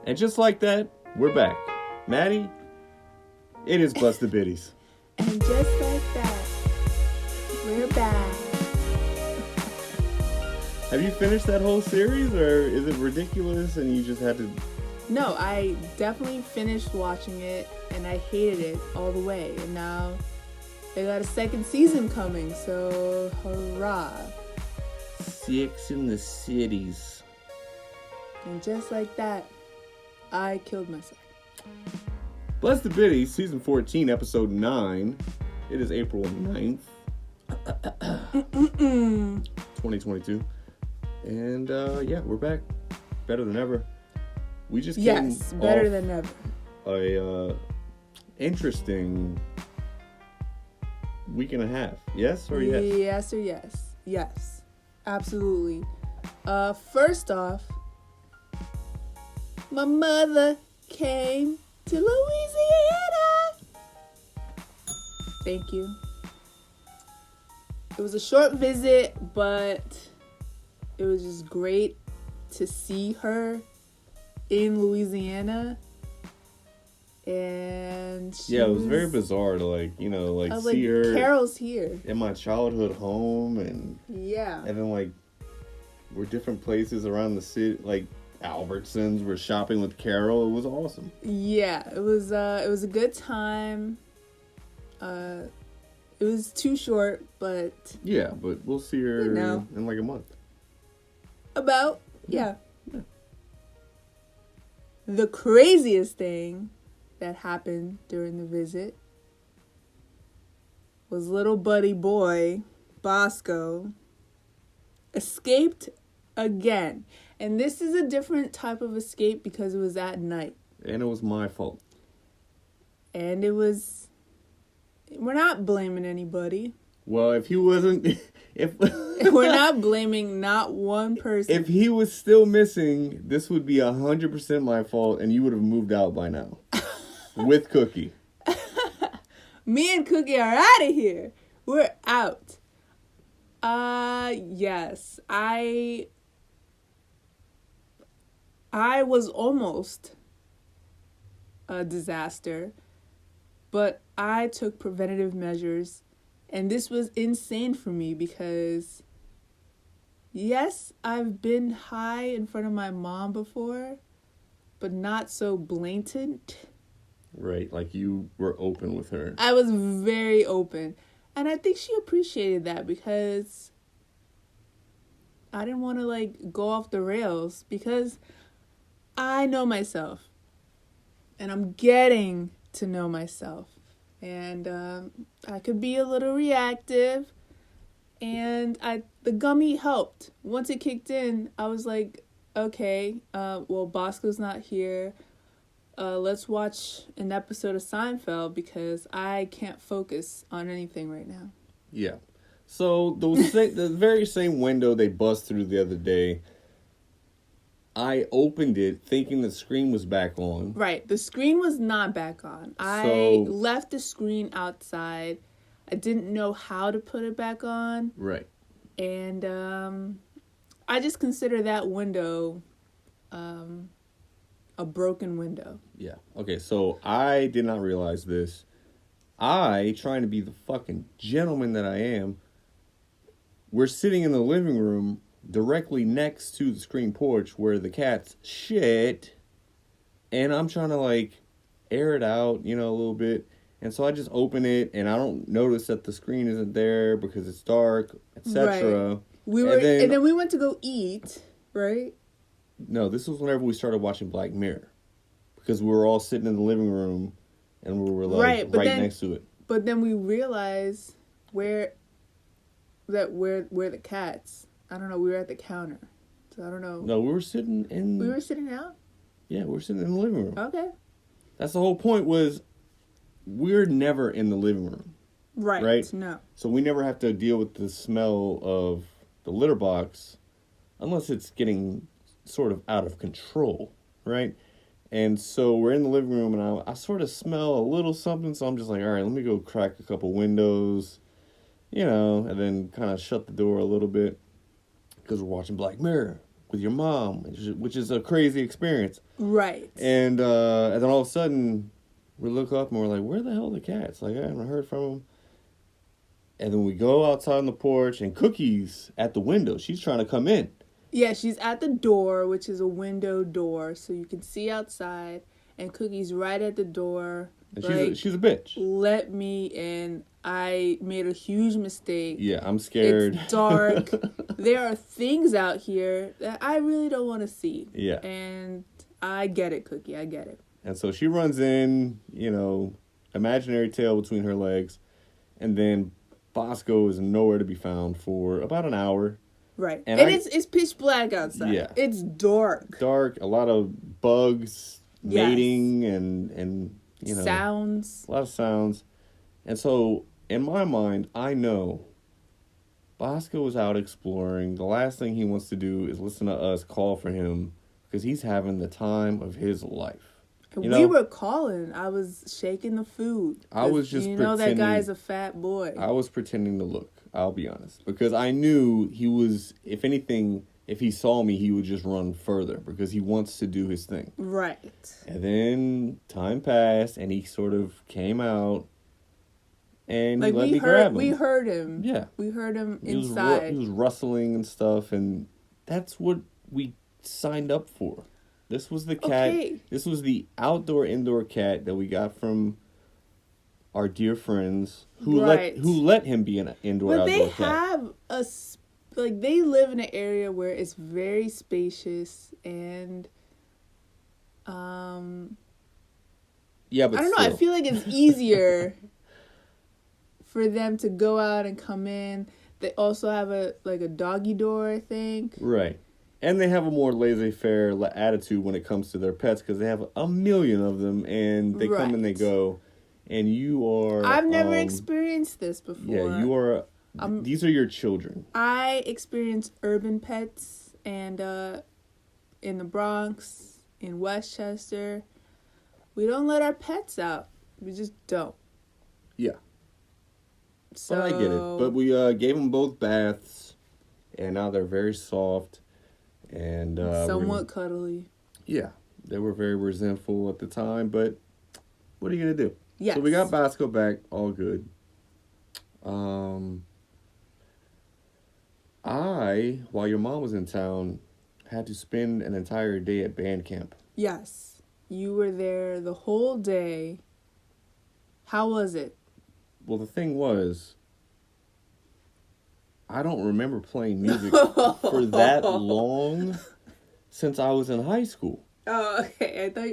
And just like that, we're back. Maddie, it is Bust the Bitties. And just like that, we're back. Have you finished that whole series, or is it ridiculous and you just had to... No, I definitely finished watching it, and I hated it all the way. And now they got a second season coming, so hurrah. Six in the cities. And just like that, I killed myself. Bless the Bitties, Season 14, Episode 9. It is April 9th, 2022. And, yeah, we're back. Better than ever. We just came better than ever. A interesting week and a half. Yes or yes? Yes or yes. Yes. Absolutely. First off, my mother came to Louisiana. Thank you. It was a short visit, but it was just great to see her in Louisiana. And it was very bizarre to see her. Carol's here In my childhood home, and yeah. And then we're different places around the city, like Albertsons, we're shopping with Carol. It was awesome. Yeah, it was a good time. It was too short, but yeah, but we'll see her in like a month. About yeah. The craziest thing that happened during the visit was little buddy boy Bosco escaped again. And this is a different type of escape because it was at night. And it was my fault. And we're not blaming anybody. Well, if he wasn't, we're not blaming not one person. If he was still missing, this would be 100% my fault, and you would have moved out by now. With Cookie. Me and Cookie are out of here. We're out. Yes. I was almost a disaster, but I took preventative measures, and this was insane for me because, yes, I've been high in front of my mom before, but not so blatant. Right, like you were open with her. I was very open, and I think she appreciated that because I didn't want to go off the rails because I know myself, and I'm getting to know myself, and I could be a little reactive, and the gummy helped. Once it kicked in, I was like, okay, well, Bosco's not here. Let's watch an episode of Seinfeld because I can't focus on anything right now. Yeah. So the very same window they bust through the other day, I opened it thinking the screen was back on. Right. The screen was not back on. I left the screen outside. I didn't know how to put it back on. Right. And I just consider that window a broken window. Yeah. Okay, so I did not realize this. I, trying to be the fucking gentleman that I am, we're sitting in the living room directly next to the screen porch where the cats shit, and I'm trying to air it out, a little bit. And so I just open it, and I don't notice that the screen isn't there because it's dark, etc. Right. And then we went to go eat, right? No, this was whenever we started watching Black Mirror, because we were all sitting in the living room, and we were right next to it. But then we realized where the cats. I don't know. We were at the counter, so I don't know. No, we were sitting in. We were sitting out. Yeah, we were sitting in the living room. Okay. That's the whole point. Was we're never in the living room. Right. Right. No. So we never have to deal with the smell of the litter box, unless it's getting sort of out of control, right? And so we're in the living room, and I sort of smell a little something, so I'm just like, all right, let me go crack a couple windows, and then kind of shut the door a little bit, because we're watching Black Mirror with your mom, which is a crazy experience. Right. And then all of a sudden, we look up and we're like, where the hell are the cats? Like, I haven't heard from them. And then we go outside on the porch, and Cookie's at the window. She's trying to come in. Yeah, she's at the door, which is a window door, so you can see outside. And Cookie's right at the door. And she's a bitch. Let me in. I made a huge mistake. Yeah, I'm scared. It's dark. There are things out here that I really don't want to see. Yeah. And I get it, Cookie. I get it. And so she runs in, imaginary tail between her legs. And then Bosco is nowhere to be found for about an hour. Right. And it's pitch black outside. Yeah. It's dark. Dark, a lot of bugs, mating, and sounds. A lot of sounds. And so, in my mind, I know Bosco was out exploring. The last thing he wants to do is listen to us call for him because he's having the time of his life. We were calling. I was shaking the food. I was just that guy's a fat boy. I was pretending to look, I'll be honest. Because I knew he was, if anything, if he saw me, he would just run further because he wants to do his thing. Right. And then time passed and he sort of came out and he let me grab him. We heard him. Yeah. We heard him inside. He was rustling and stuff, and that's what we signed up for. This was the cat. Okay. This was the indoor cat that we got from our dear friends who let him be an outdoor cat. They live in an area where it's very spacious and yeah, but I don't know, I feel like it's easier for them to go out and come in. They also have a doggy door, I think. Right. And they have a more laissez-faire attitude when it comes to their pets because they have a million of them and they come and they go. And you are... I've never experienced this before. Yeah, you are... these are your children. I experience urban pets and in the Bronx, in Westchester. We don't let our pets out. We just don't. Yeah. So I get it. But we gave them both baths and now they're very soft. And somewhat cuddly. Yeah, they were very resentful at the time, but what are you gonna do? Yes. So we got Bosco back, all good. While your mom was in town, had to spend an entire day at band camp. Yes, you were there the whole day. How was it? Well, the thing was, I don't remember playing music for that long since I was in high school. Oh, okay. I thought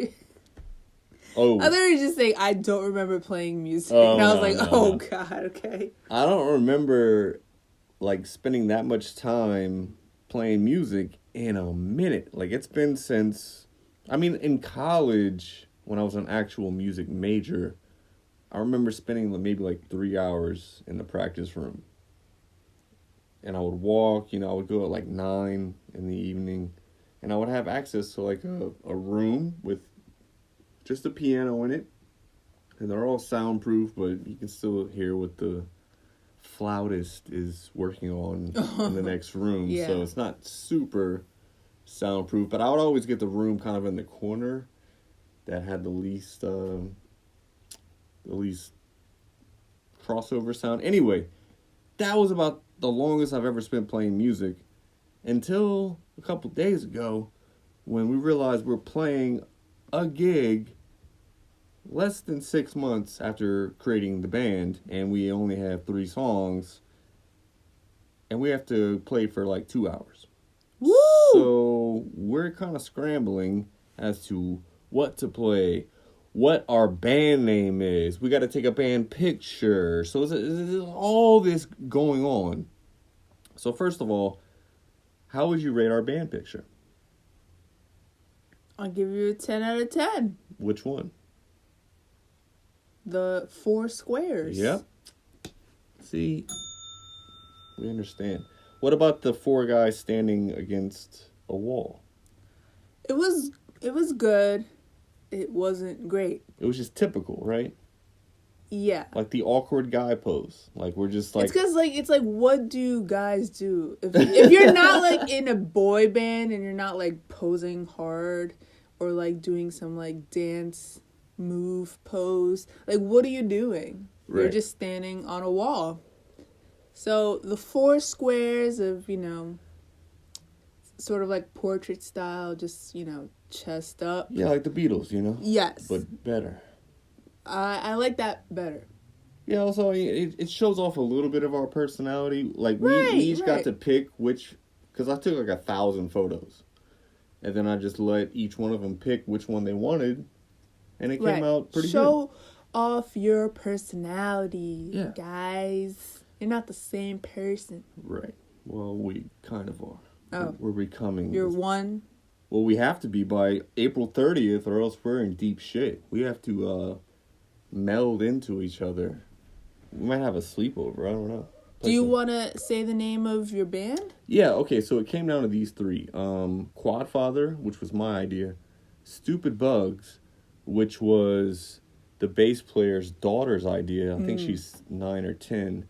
you were just saying, I don't remember playing music. Oh, and I was no. God, okay. I don't remember, spending that much time playing music in a minute. It's been since... in college, when I was an actual music major, I remember spending maybe 3 hours in the practice room. And I would walk, I would go at 9 in the evening. And I would have access to a room with just a piano in it. And they're all soundproof, but you can still hear what the flautist is working on in the next room. Yeah. So it's not super soundproof. But I would always get the room kind of in the corner that had the least crossover sound. Anyway, that was about the longest I've ever spent playing music until a couple days ago when we realized we're playing a gig less than 6 months after creating the band and we only have 3 songs and we have to play for 2 hours. Woo! So we're kind of scrambling as to what to play, what our band name is. We got to take a band picture. So there's all this going on. So first of all, how would you rate our band picture? I'll give you a 10 out of 10. Which one? The 4 squares. Yep. See, we understand. What about the 4 guys standing against a wall? It was good. It wasn't great. It was just typical, right? Yeah. Like the awkward guy pose. Like we're just like... It's because, like, it's like, what do guys do? If you're not, like, in a boy band and you're not, like, posing hard or, like, doing some, like, dance move pose, like, what are you doing? Right. You're just standing on a wall. So the 4 squares of, you know, sort of like portrait style, just, you know, chest up. Yeah, like the Beatles, you know? Yes. But better. I like that better. Yeah, also, it shows off a little bit of our personality. Like, we each got to pick which... Because I took, like, 1,000 photos. And then I just let each one of them pick which one they wanted. And it came out pretty good. Show off your personality, Yeah. guys. You're not the same person. Right. Well, we kind of are. Oh. We're becoming... You're one. Well, we have to be by April 30th, or else we're in deep shit. We have to meld into each other. We might have a sleepover. I don't know. Do you want to say the name of your band? Yeah, okay, so it came down to these 3. Quadfather, which was my idea. Stupid Bugs, which was the bass player's daughter's idea. I think she's 9 or 10.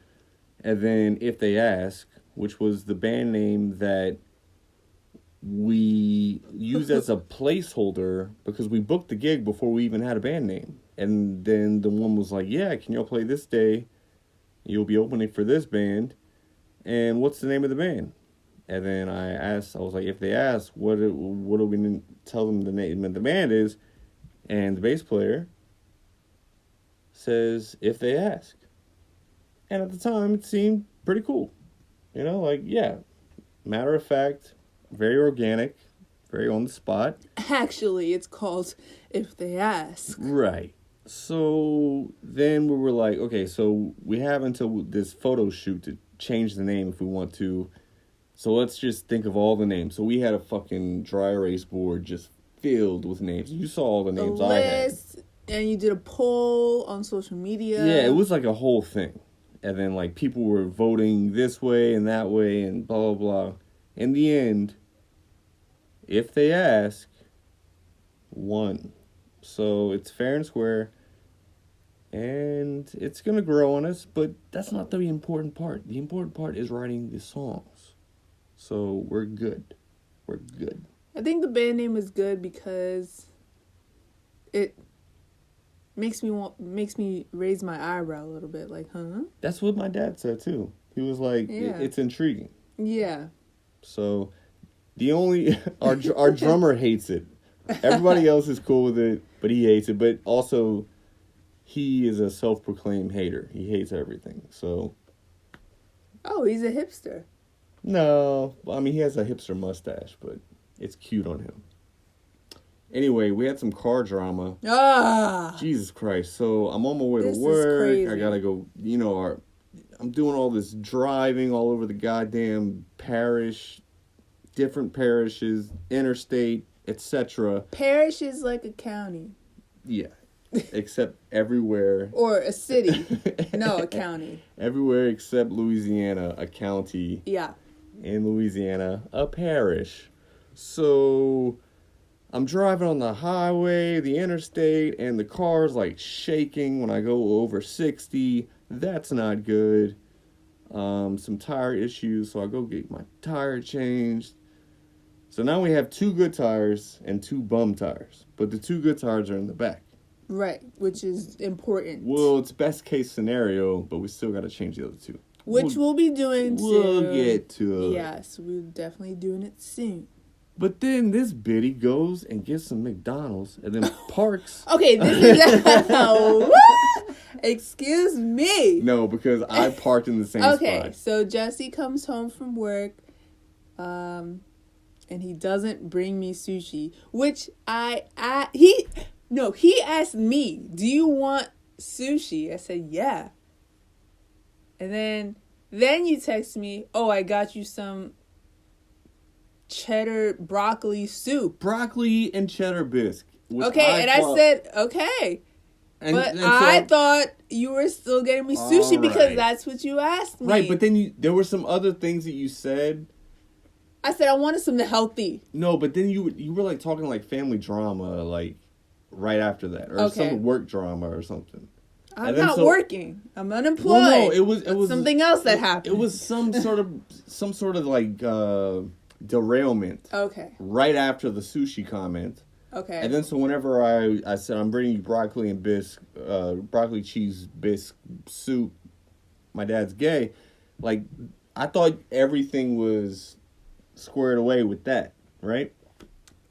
And then If They Ask, which was the band name that we used as a placeholder because we booked the gig before we even had a band name. And then the one was like, yeah, can y'all play this day? You'll be opening for this band. And what's the name of the band? And then I was like, If They Ask, what do we tell them the name of the band is? And the bass player says, If They Ask. And at the time, it seemed pretty cool. You know, like, yeah, matter of fact, very organic, very on the spot. Actually, it's called If They Ask. Right. So then we were like, okay, so we have until this photo shoot to change the name if we want to. So let's just think of all the names. So we had a fucking dry erase board just filled with names. You saw all the names I had. And you did a poll on social media. Yeah, it was like a whole thing. And then, like, people were voting this way and that way and blah, blah, blah. In the end, If They Ask, won. So it's fair and square. And it's going to grow on us, but that's not the important part. The important part is writing the songs. So we're good. We're good. I think the band name is good because it makes me raise my eyebrow a little bit, like, huh? That's what my dad said too. He was like, it's intriguing. Yeah. So the only our drummer hates it. Everybody else is cool with it, but he hates it. But also, he is a self-proclaimed hater. He hates everything. So. Oh, he's a hipster. No, I mean he has a hipster mustache, but it's cute on him. Anyway, we had some car drama. Jesus Christ. So I'm on my way to work. I gotta go, you know, I'm doing all this driving all over the goddamn parish, different parishes, interstate, etc. Parish is like a county. Yeah. Except everywhere. Or a city. No, a county. Everywhere except Louisiana, a county. Yeah. In Louisiana, a parish. So I'm driving on the highway, the interstate, and the car's like shaking when I go over 60. That's not good. Some tire issues, so I go get my tire changed. So now we have 2 good tires and 2 bum tires. But the 2 good tires are in the back. Right, which is important. Well, it's best case scenario, but we still got to change the other 2. Which we'll be doing soon. We'll get to it. Yes, we're definitely doing it soon. But then this Bitty goes and gets some McDonald's and then parks. Okay, this is... Excuse me. No, because I parked in the same spot. Okay, so Jesse comes home from work, and he doesn't bring me sushi, which he asked me, do you want sushi? I said, yeah. And then you text me, oh, I got you some cheddar broccoli soup. Broccoli and cheddar bisque. Okay, I said, okay. But I thought you were still getting me sushi because that's what you asked me. Right, but then there were some other things that you said. I said I wanted something healthy. No, but then you were like talking like family drama like right after that. Or some work drama or something. I'm not working. I'm unemployed. Well, no, it was something else that happened. It was some sort of like derailment. Okay. Right after the sushi comment. Okay. And then so whenever I said I'm bringing you broccoli and broccoli cheese bisque soup, my dad's gay, like I thought everything was squared away with that, right?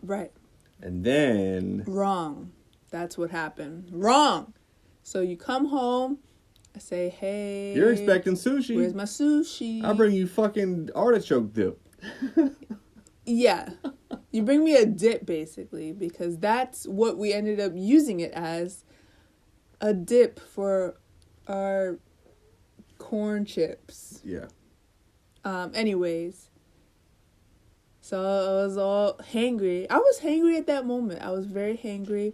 Right. And then wrong. That's what happened. Wrong. So you come home, I say, hey, you're expecting sushi. Where's my sushi? I'll bring you fucking artichoke dip. Yeah. You bring me a dip, basically, because that's what we ended up using it as, a dip for our corn chips. Yeah. Anyways, so I was all hangry. I was hangry at that moment. I was very hangry.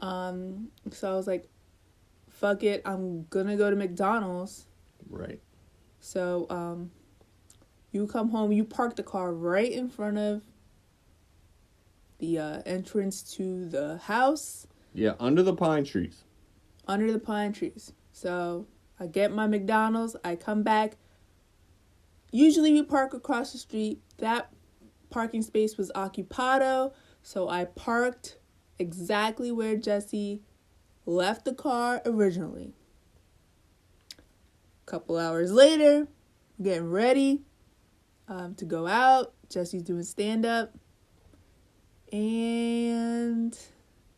So I was like, fuck it, I'm gonna go to McDonald's. Right. So, you come home, you park the car right in front of the entrance to the house. Yeah, under the pine trees. Under the pine trees. So I get my McDonald's, I come back. Usually we park across the street. That parking space was occupado, so I parked exactly where Jesse left the car originally. A couple hours later, getting ready to go out. Jesse's doing stand-up. And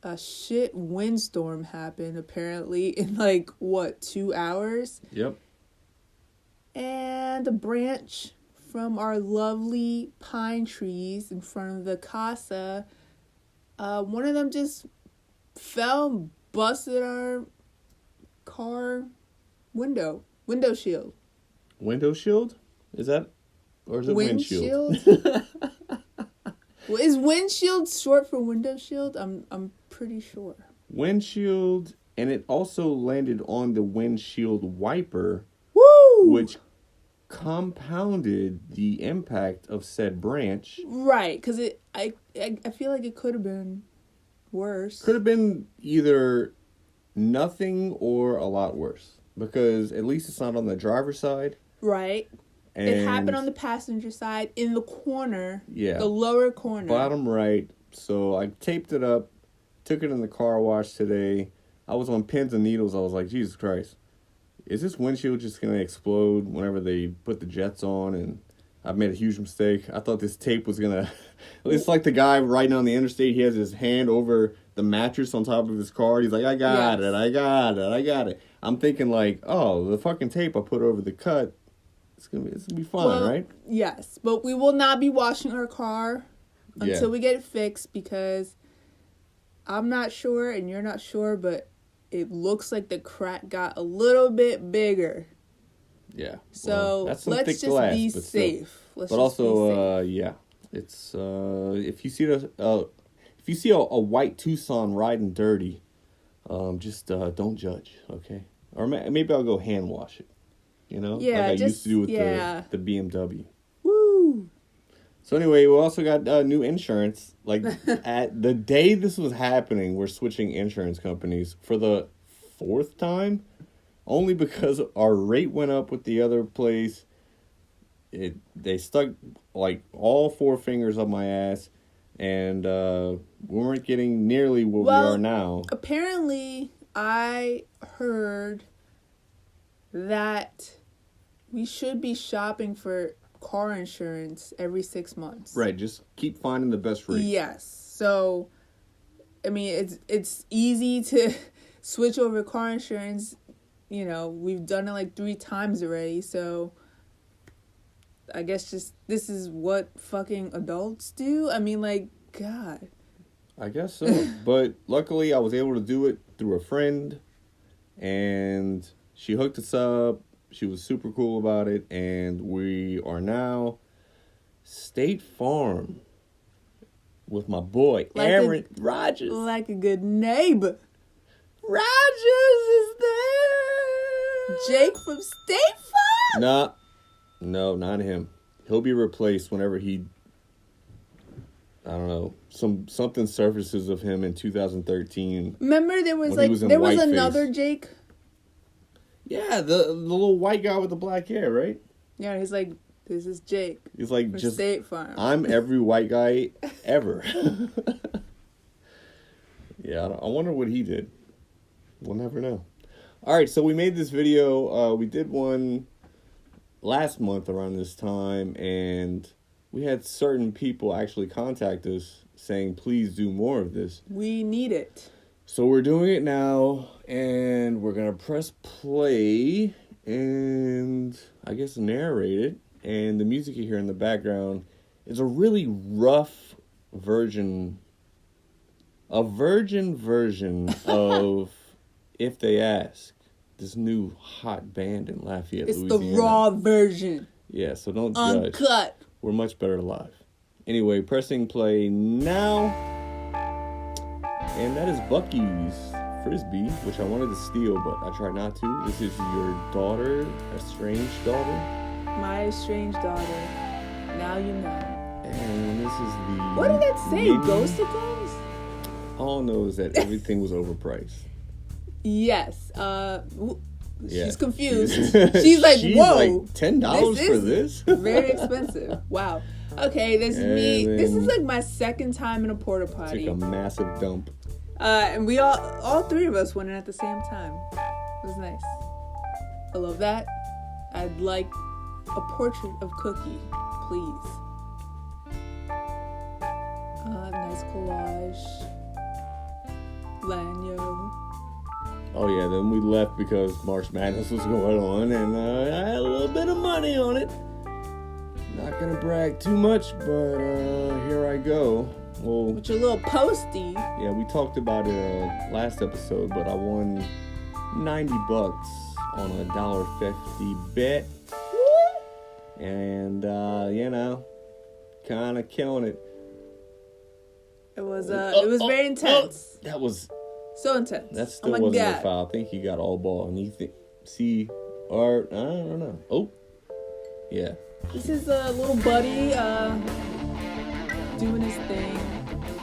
a shit windstorm happened, apparently, in 2 hours? Yep. And a branch from our lovely pine trees in front of the casa, one of them just fell and busted our car window shield. Window shield? Is that, or is it windshield? Well, is windshield short for window shield? I'm pretty sure. Windshield, and it also landed on the windshield wiper. Woo! Which compounded the impact of said branch. Right, because I feel like it could have been worse. Could have been either nothing or a lot worse. Because at least it's not on the driver's side. Right. And it happened on the passenger side in the corner. Yeah. The lower corner. Bottom right. So I taped it up, took it in the car wash today. I was on pins and needles. I was like, Jesus Christ. Is this windshield just going to explode whenever they put the jets on? And I've made a huge mistake. I thought this tape was going to... It's like the guy riding on the interstate. He has his hand over the mattress on top of his car. He's like, I got it. I'm thinking the fucking tape I put over the cut, it's gonna be fine, right? Yes, but we will not be washing our car until we get it fixed, because I'm not sure and you're not sure, but it looks like the crack got a little bit bigger. Yeah. So let's just be safe. But also, yeah, it's if you see a white Tucson riding dirty, just don't judge, okay? Or maybe I'll go hand wash it, like I used to do with the BMW. Woo! So anyway, we also got new insurance. At the day this was happening, we're switching insurance companies for the 4th time, only because our rate went up with the other place. They stuck all 4 fingers up my ass, and we weren't getting nearly what we are now. Apparently, I heard that we should be shopping for car insurance every 6 months. Right, just keep finding the best rate. Yes. So, I mean, it's easy to switch over car insurance. We've done it 3 times already, so I guess this is what fucking adults do. I mean, God. I guess so. But luckily I was able to do it through a friend, and she hooked us up. She was super cool about it, and we are now State Farm with my boy, Aaron Rogers. Like a good neighbor. Rogers is there. Jake from State Farm? No, not him. He'll be replaced whenever I don't know, something surfaces of him in 2013. Remember there was another Jake? Yeah, the little white guy with the black hair, right? Yeah, he's like, this is Jake. He's like, from just State Farm. I'm every white guy ever. Yeah, I wonder what he did. We'll never know. All right, so we made this video. We did one last month around this time, and we had certain people actually contact us saying, please do more of this. We need it. So we're doing it now, and we're going to press play and I guess narrate it. And the music you hear in the background is a really rough version of If They Ask, this new hot band in Lafayette, It's Louisiana. the raw version. Yeah, so don't judge. Uncut. We're much better live. Anyway, pressing play now. And that is Bucky's Frisbee, which I wanted to steal, but I tried not to. This is your daughter, estranged daughter. My estranged daughter. Now you know. And this is the... What did it say? mini. Ghosticles? All I know is that everything was overpriced. Yes. Yeah. She's confused. She's like, whoa. Like $10 for this? Very expensive. Wow. Okay, this is me. And This is like my second time in a porta potty. Took a massive dump. And we all three of us went in at the same time. It was nice. I love that. I'd like a portrait of Cookie, please. Nice collage. Lanyo. Oh yeah, then we left because March Madness was going on, and I had a little bit of money on it. Not gonna brag too much, but here I go. Well, With your little postie. yeah, we talked about it last episode, but I won $90 on a $1.50 bet, and you know, kind of killing it. It was very intense. That was. So intense. That still oh my wasn't God. a foul. I think he got all ball, and I don't know. Oh, yeah. This is a little buddy doing his thing.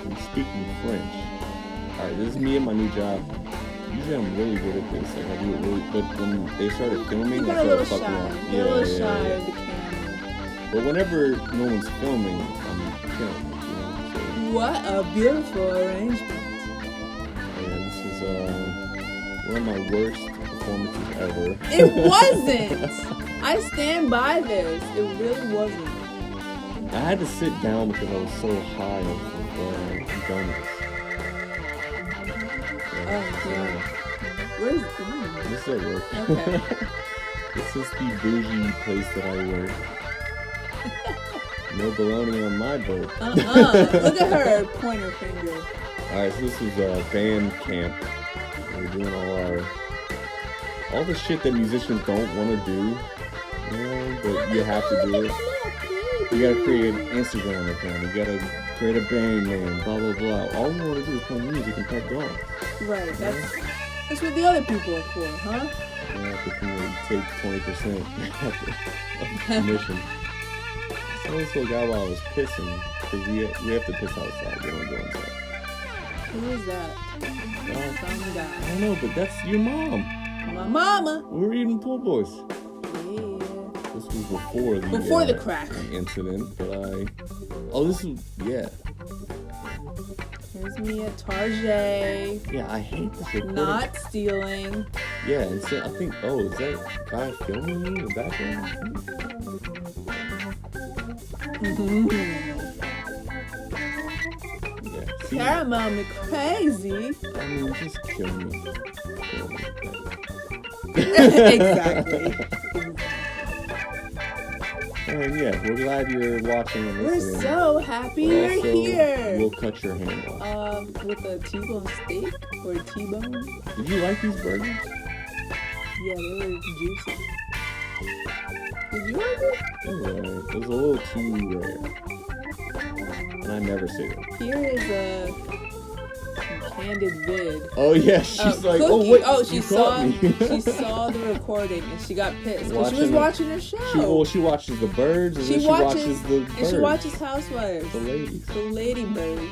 I'm speaking French. All right, this is me and my new job. Usually I'm really good at this. Like I do it really, but when they started filming, You I got a little started fucking shy. up. You're a little shy of the camera. But whenever no one's filming, I'm killing it. You know. So What a beautiful arrangement. yeah, this is one of my worst performances ever. It wasn't. I stand by this. It really wasn't. I had to sit down because I was so high of donuts. Oh, yeah. Where's This is at work. Okay. This is the bougie place that I work. No baloney on my boat. Look at her pointer finger. Alright, so this is band camp. We're doing all the shit that musicians don't want to do. You know, but you have to do it. You gotta create an Instagram account. You gotta create a band name. Blah blah blah. All we want to do is play music and pet dogs. Right. That's what the other people are for, huh? Yeah, but you know, take 20% of the commission. I also got while I was pissing, because we have to piss outside. We don't go inside. Who is that? Some guy. I don't know, but that's your mom. My mama. We were eating pool boys. Yeah. This was before the crack incident, but this is, yeah. Here's me at Tarjay. Yeah, I hate this recording. Not stealing. Yeah, and so I think, is that guy filming me in the background? Yeah, see, Caramel me crazy. I mean, just kill me. Exactly. And yeah, we're glad you're watching and We're listening. so happy We're you're also- here. We'll cut your hand off. With a T-bone steak or a T-bone? Did you like these burgers? Yeah, they were juicy. Did you like it? They were alright. It was a little too rare. And I never say that. Here is a candid vid. Oh yeah, she's like, Cookie. oh wait, she you saw caught me. she saw the recording and she got pissed because she was Watching watching her show. She watches the birds and She then she watches the birds. and she watches Housewives, the ladies. the lady birds,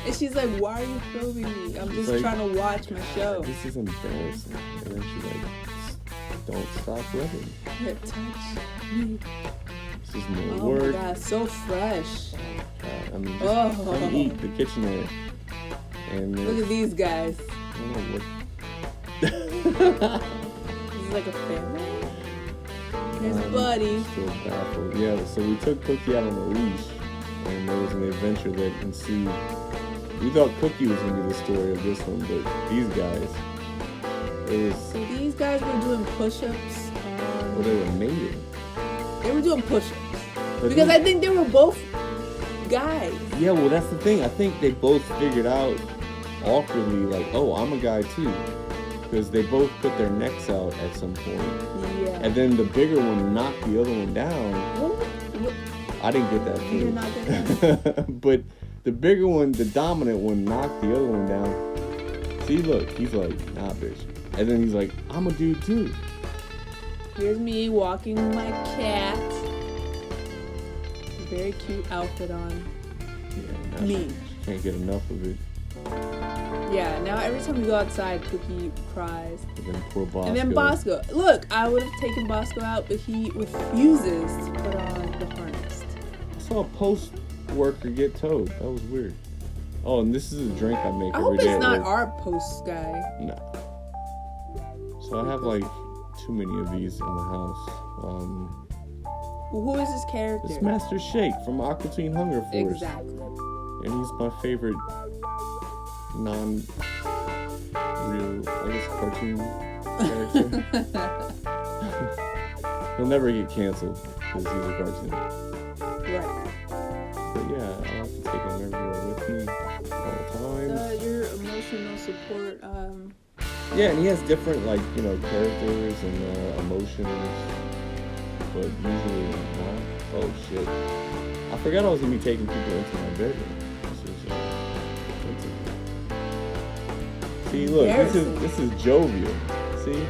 and she's like, "Why are you filming me? I'm just like, trying to watch my show." This is embarrassing. And then she's like, Don't stop rubbing. Yeah, touch me. This is more Oh work. my god, so fresh. I mean, just come eat the kitchenware. And Look at these guys. I don't know what. This is like a family. Here's Buddy. Still baffled. Yeah, so we took Cookie out on a leash, and there was an adventure that ensued. We thought Cookie was going to be the story of this one, but these guys, it was. So these guys were doing push-ups. Well, they were mating. They were doing push-ups. But Because I think they were both guys. Yeah, well, that's the thing. I think they both figured out awkwardly, like, oh, I'm a guy too. Because they both put their necks out at some point. Yeah. And then the bigger one knocked the other one down. What? I didn't get that. You did not get that? But the bigger one, the dominant one, knocked the other one down. See, look, he's like, nah, bitch. And then he's like, I'm a dude too. Here's me walking my cat. Very cute outfit on. Yeah, Me. She can't get enough of it. Yeah, now every time we go outside, Cookie cries. And then poor Bosco. And then Bosco. Look, I would have taken Bosco out, but he refuses to put on the harness. I saw a post worker get towed. That was weird. Oh, and this is a drink I make I every hope day it's at not work. our post guy. No. So I have like too many of these in the house. Who is this character? It's Master Shake from Aqua Teen Hunger Force. Exactly. And he's my favorite non-real, I guess, cartoon character. He'll never get canceled because he's a cartoon. Right. But yeah, I'll have to take him everywhere with me all the time. Your emotional support. Yeah, and he has different, like, you know, characters and emotions, but usually not. Oh, shit. I forgot I was going to be taking people into my bedroom. See, look, this is jovial. See?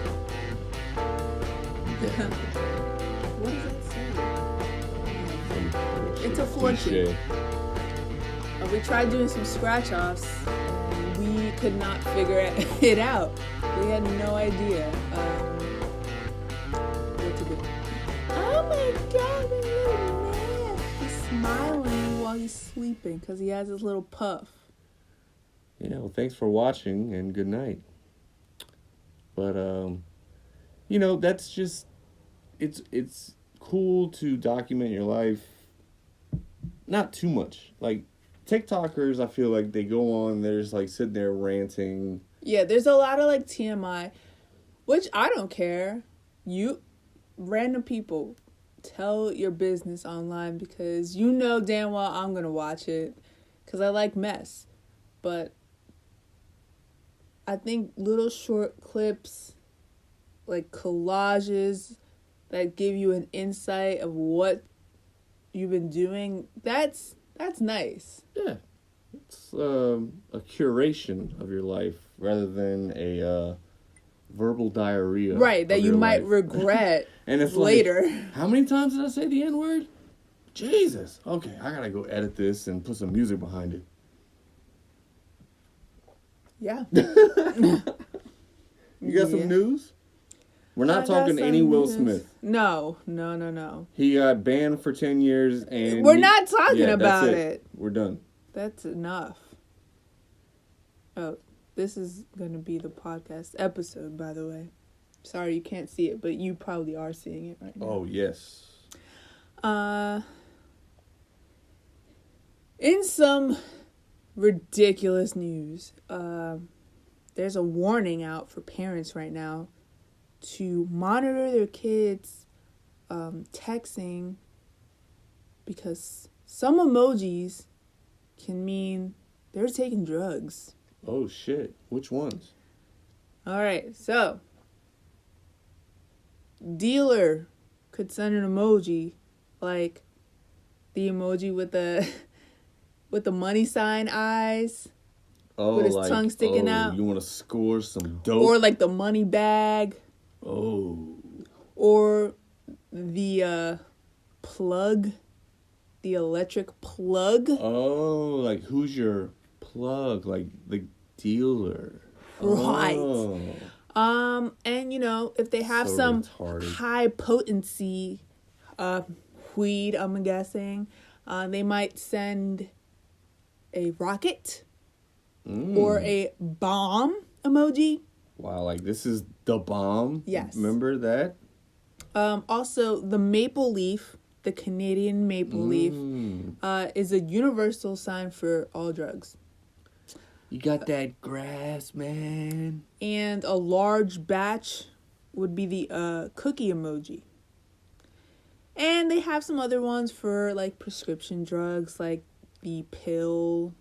What does that say? It's a flushing. We tried doing some scratch-offs, and we could not figure it out. We had no idea what to do. Oh my god, my little man! He's smiling while he's sleeping because he has his little puff. Yeah, well, thanks for watching, and good night. But, you know, that's just, it's cool to document your life. Not too much. Like, TikTokers, I feel like they go on, they're just, like, sitting there ranting. Yeah, there's a lot of, like, TMI, which I don't care. You, random people, tell your business online because you know damn well I'm going to watch it because I like mess. But I think little short clips, like collages that give you an insight of what you've been doing, that's nice. Yeah. It's a curation of your life rather than a verbal diarrhea. Right, that you might life. regret and it's later. Like, how many times did I say the N-word? Jesus. Okay, I gotta go edit this and put some music behind it. Yeah. You got some news? We're not talking any Will Smith. No. He got banned for 10 years and... We're not talking about it. We're done. That's enough. Oh, this is going to be the podcast episode, by the way. Sorry you can't see it, but you probably are seeing it right now. Oh, yes. In some ridiculous news, there's a warning out for parents right now to monitor their kids' texting because some emojis can mean they're taking drugs. Oh, shit. Which ones? All right, so dealer could send an emoji like the emoji with the money sign eyes. Oh, with his tongue sticking out. You want to score some dope? Or like the money bag. Oh. Or the plug. The electric plug. Oh, like who's your plug? Like the dealer. Right. And if they have So some retarded. high potency weed, I'm guessing, they might send a rocket or a bomb emoji. Wow, like this is the bomb. Yes. Remember that? Also, the maple leaf, the Canadian maple leaf, is a universal sign for all drugs. You got that grass, man. And a large batch would be the cookie emoji. And they have some other ones for like prescription drugs, like the pill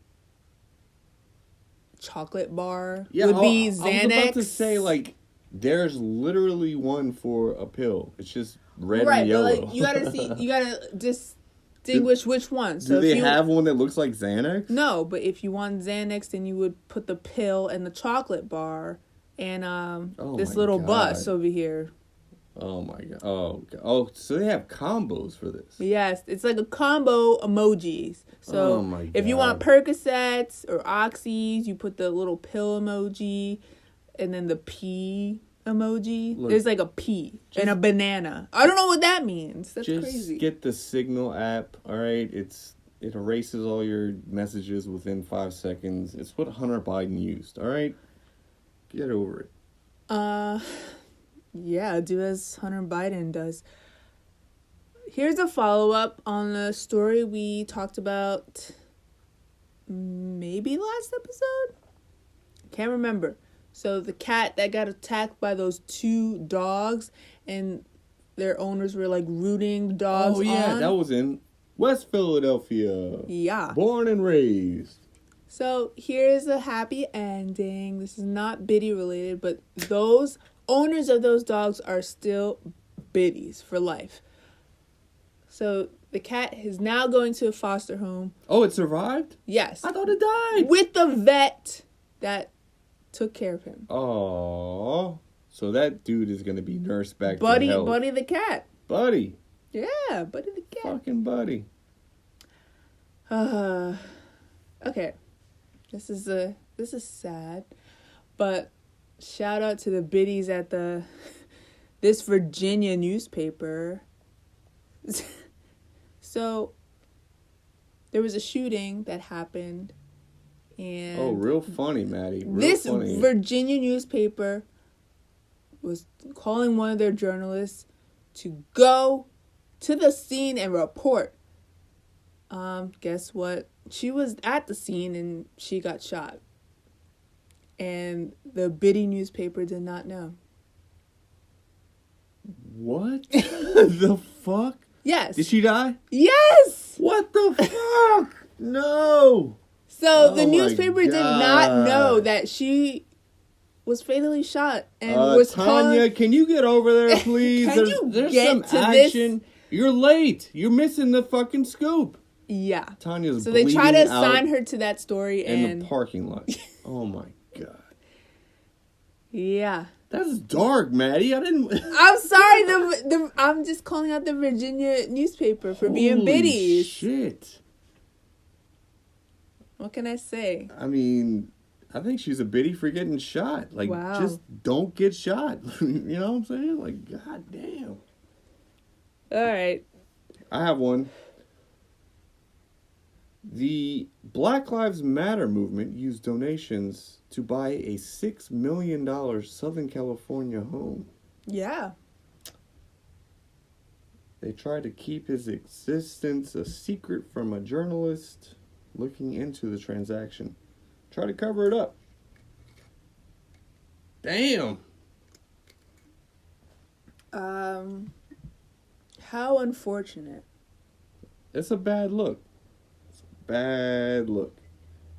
chocolate bar would be Xanax. I was about to say, like, there's literally one for a pill. It's just red and yellow. Right, but like you gotta distinguish which one. So do they have one that looks like Xanax? No, but if you want Xanax, then you would put the pill and the chocolate bar and this little bus over here. Oh my god! Oh, so they have combos for this. Yes, it's like a combo emojis. So if you want Percocets or Oxys, you put the little pill emoji, and then the pea emoji. Look, there's like a pea and a banana. I don't know what that means. That's crazy. Just get the Signal app. All right, it erases all your messages within 5 seconds. It's what Hunter Biden used. All right, get over it. Yeah, do as Hunter Biden does. Here's a follow-up on the story we talked about maybe last episode? Can't remember. So the cat that got attacked by those 2 dogs and their owners were like rooting the dogs on. Oh yeah, that was in West Philadelphia. Yeah. Born and raised. So here's a happy ending. This is not Bitty related, but those owners of those dogs are still Bitties for life. So the cat is now going to a foster home. Oh, it survived? Yes. I thought it died. With the vet that took care of him. Oh, so that dude is going to be nursed back to health. Buddy the cat. Buddy. Yeah, Buddy the cat. Fucking Buddy. Okay. This is sad, but shout out to the Bitties at this Virginia newspaper. So there was a shooting that happened, and real funny, Maddie. This Virginia newspaper was calling one of their journalists to go to the scene and report. Guess what? She was at the scene and she got shot. And the Bitty newspaper did not know. What the fuck? Yes. Did she die? Yes! What the fuck? No! So the newspaper did not know that she was fatally shot and was Tanya, can you get over there, please? There's some action. This? You're late. You're missing the fucking scoop. Yeah. Tanya's so they try to assign her to that story in the parking lot. Oh my god. Yeah. That's dark, Maddie. I'm sorry. I'm just calling out the Virginia newspaper for being Bitties. Shit. What can I say? I mean, I think she's a Bitty for getting shot. Like, just don't get shot. You know what I'm saying? Like, god damn. All right. I have one. The Black Lives Matter movement used donations to buy a $6 million Southern California home. Yeah. They tried to keep his existence a secret from a journalist looking into the transaction. Try to cover it up. Damn. How unfortunate. It's a bad look. Bad look.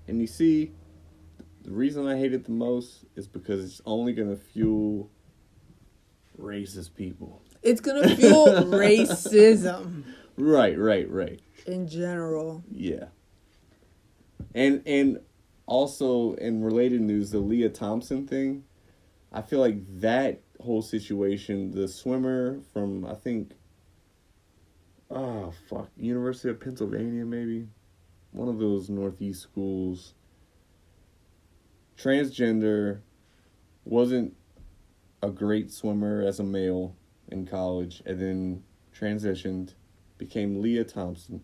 And you see, the reason I hate it the most is because it's only going to fuel racist people. It's going to fuel racism. Right. In general. Yeah. And also, in related news, the Leah Thompson thing, I feel like that whole situation, the swimmer from, I think, University of Pennsylvania, maybe? One of those Northeast schools, transgender, wasn't a great swimmer as a male in college, and then transitioned, became Leah Thompson,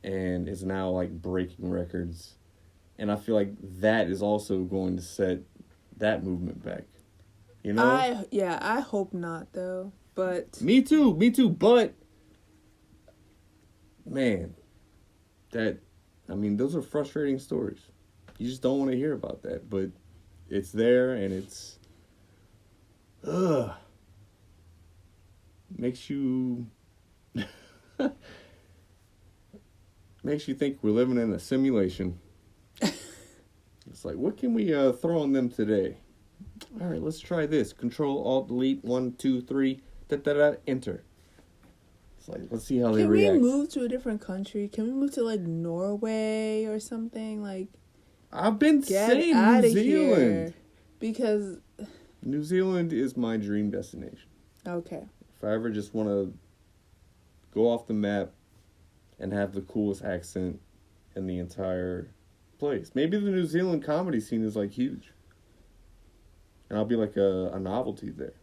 and is now like breaking records. And I feel like that is also going to set that movement back. You know? I hope not though. But Me too. But man, those are frustrating stories. You just don't want to hear about that, but it's there, and it's makes you think we're living in a simulation. It's like, what can we throw on them today? All right, let's try this. Control Alt Delete 1 2 3 enter. It's like, let's see how they react. Can we move to a different country? Can we move to like Norway or something? Like, I've been saying New Zealand. Because New Zealand is my dream destination. Okay. If I ever just want to go off the map and have the coolest accent in the entire place. Maybe the New Zealand comedy scene is like huge. And I'll be like a novelty there.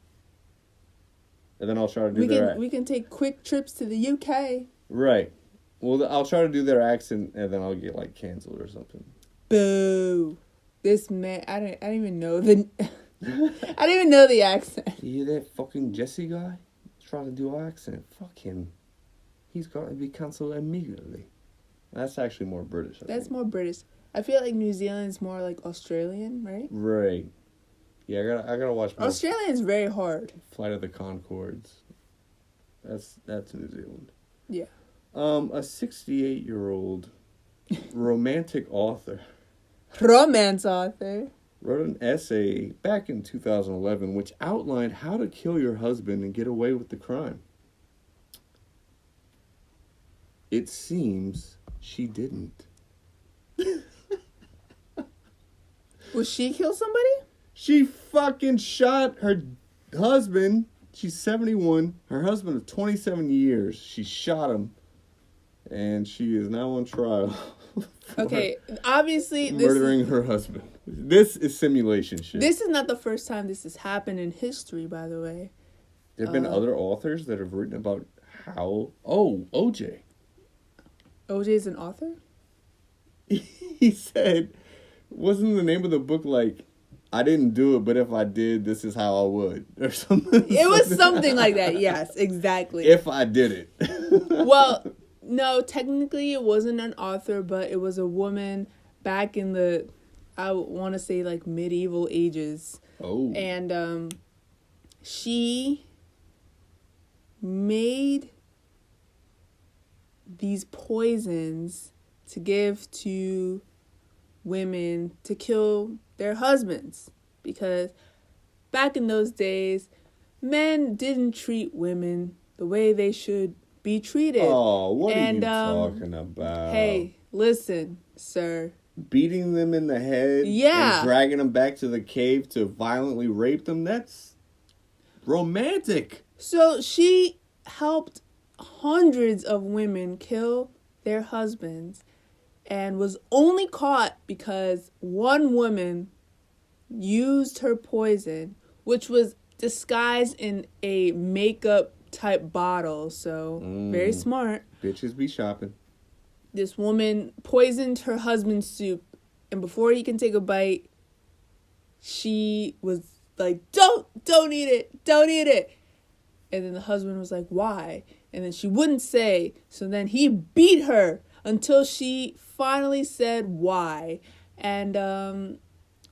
And then I'll try to do we can take quick trips to the UK. Right. Well, I'll try to do their accent, and then I'll get like canceled or something. Boo! This man, I didn't even know the, I didn't even know the accent. You hear that fucking Jesse guy? He's trying to do our accent. Fuck him. He's got to be cancelled immediately. That's actually more British. I think. More British. I feel like New Zealand's more like Australian, right? Right. Yeah, I gotta watch more. Australian's very hard. Flight of the Conchords. That's New Zealand. Yeah. A 68-year-old romantic author. Romance author. Wrote an essay back in 2011 which outlined how to kill your husband and get away with the crime. It seems she didn't. Will she kill somebody? She fucking shot her husband. She's 71. Her husband of 27 years. She shot him. And she is now on trial. Okay, obviously murdering her husband. This is simulation shit. This is not the first time this has happened in history, by the way. There have been other authors that have written about how... Oh, OJ. OJ's an author? He said... Wasn't the name of the book like... I didn't do it, but if I did, this is how I would. Or something. It was something like that, yes, exactly. If I did it. Well, no, technically it wasn't an author, but it was a woman back in the, I want to say like medieval ages. Oh. And she made these poisons to give to women to kill their husbands, because back in those days men didn't treat women the way they should be treated. Oh, what are you talking about? Hey, listen, sir. Beating them in the head, yeah, and dragging them back to the cave to violently rape them, that's romantic. So she helped hundreds of women kill their husbands, and was only caught because one woman used her poison, which was disguised in a makeup type bottle. So very smart. Bitches be shopping. This woman poisoned her husband's soup, and before he can take a bite, she was like, don't eat it. And then the husband was like, why? And then she wouldn't say. So then he beat her until she finally said why. And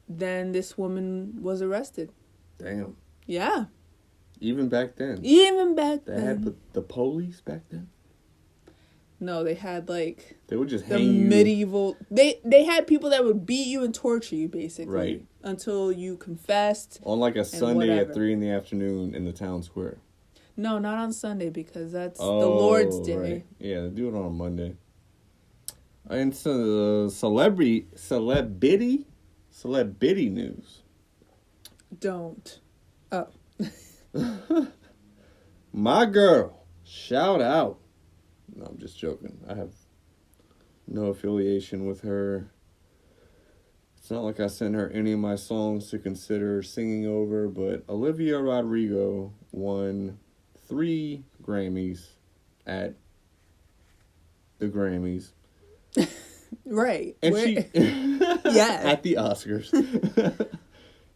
then this woman was arrested. Damn. Yeah. Even back then. They had the police back then? No, they had like... They would just the hang you. medieval... They had people that would beat you and torture you, basically. Right. Until you confessed. On like a Sunday whatever. at 3 p.m. in the town square. No, not on Sunday, because that's the Lord's Day. Right. Yeah, they do it on a Monday. And so Celebittie news. Don't. Oh. My girl, shout out. No, I'm just joking. I have no affiliation with her. It's not like I sent her any of my songs to consider singing over, but Olivia Rodrigo won 3 Grammys at the Grammys. Right. And Yeah. at the Oscars.